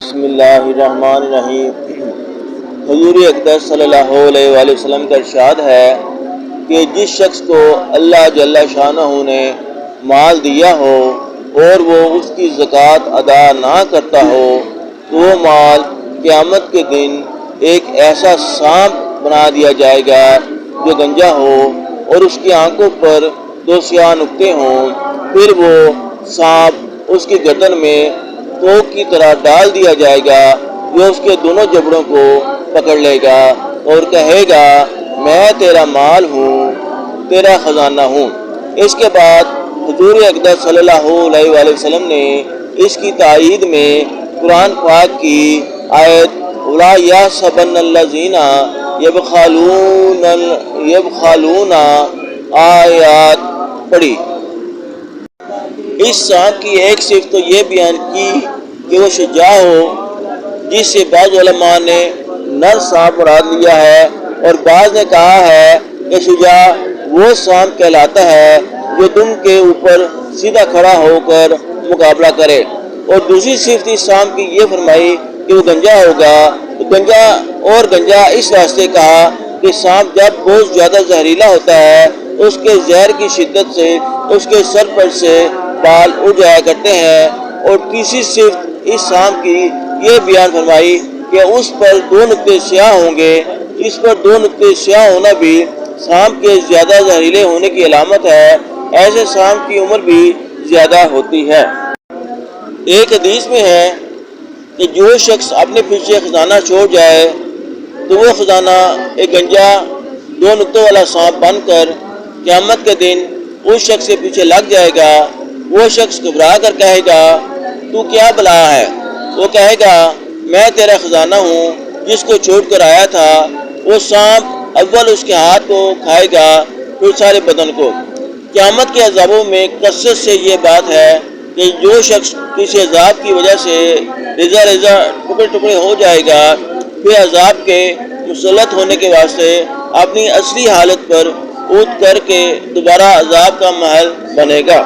بسم اللہ الرحمن الرحیم۔ حضور اقدس صلی اللہ علیہ وآلہ وسلم کا ارشاد ہے کہ جس شخص کو اللہ جل شانہ نے مال دیا ہو اور وہ اس کی زکوٰۃ ادا نہ کرتا ہو تو وہ مال قیامت کے دن ایک ایسا سانپ بنا دیا جائے گا جو گنجا ہو اور اس کی آنکھوں پر 2 سیاہ نقطے ہوں۔ پھر وہ سانپ اس کی گردن میں توق کی طرح ڈال دیا جائے گا جو اس کے دونوں جبڑوں کو پکڑ لے گا اور کہے گا میں تیرا مال ہوں، تیرا خزانہ ہوں۔ اس کے بعد حضور اقدس صلی اللہ علیہ وآلہ وسلم نے اس کی تائید میں قرآن پاک کی آیت وَلَا يَحْسَبَنَّ الَّذِينَ يَبْخَلُونَ آیات پڑھی۔ اس سانپ کی ایک صفت تو یہ بیان کی کہ وہ شجاع ہو، جس سے بعض علماء نے نر سانپ مراد لیا ہے اور بعض نے کہا ہے کہ شجاع وہ سانپ کہلاتا ہے جو تم کے اوپر سیدھا کھڑا ہو کر مقابلہ کرے۔ اور دوسری صفت اس سانپ کی یہ فرمائی کہ وہ گنجا ہوگا۔ تو گنجا اس واسطے کہا کہ سانپ جب بہت زیادہ زہریلا ہوتا ہے اس کے زہر کی شدت سے اس کے سر پر سے بال اڑ جایا کرتے ہیں۔ اور تیسری صفت اس سانپ کی یہ بیان فرمائی کہ اس پر 2 نقطے سیاہ ہوں گے۔ اس پر 2 نقطے سیاہ ہونا بھی سانپ کے زیادہ زہریلے ہونے کی علامت ہے۔ ایسے سانپ کی عمر بھی زیادہ ہوتی ہے۔ ایک حدیث میں ہے کہ جو شخص اپنے پیچھے خزانہ چھوڑ جائے تو وہ خزانہ ایک گنجا 2 نقطوں والا سانپ بن کر قیامت کے دن اس شخص کے پیچھے لگ جائے گا۔ وہ شخص گھبرا کر کہے گا تو کیا بلا ہے؟ وہ کہے گا میں تیرا خزانہ ہوں جس کو چھوڑ کر آیا تھا۔ وہ سانپ اول اس کے ہاتھ کو کھائے گا پھر سارے بدن کو۔ قیامت کے عذابوں میں کثرت سے یہ بات ہے کہ جو شخص کسی عذاب کی وجہ سے ریزہ ٹکڑے ٹکڑے ہو جائے گا پھر عذاب کے مسلط ہونے کے واسطے اپنی اصلی حالت پر اٹھ کر کے دوبارہ عذاب کا محل بنے گا۔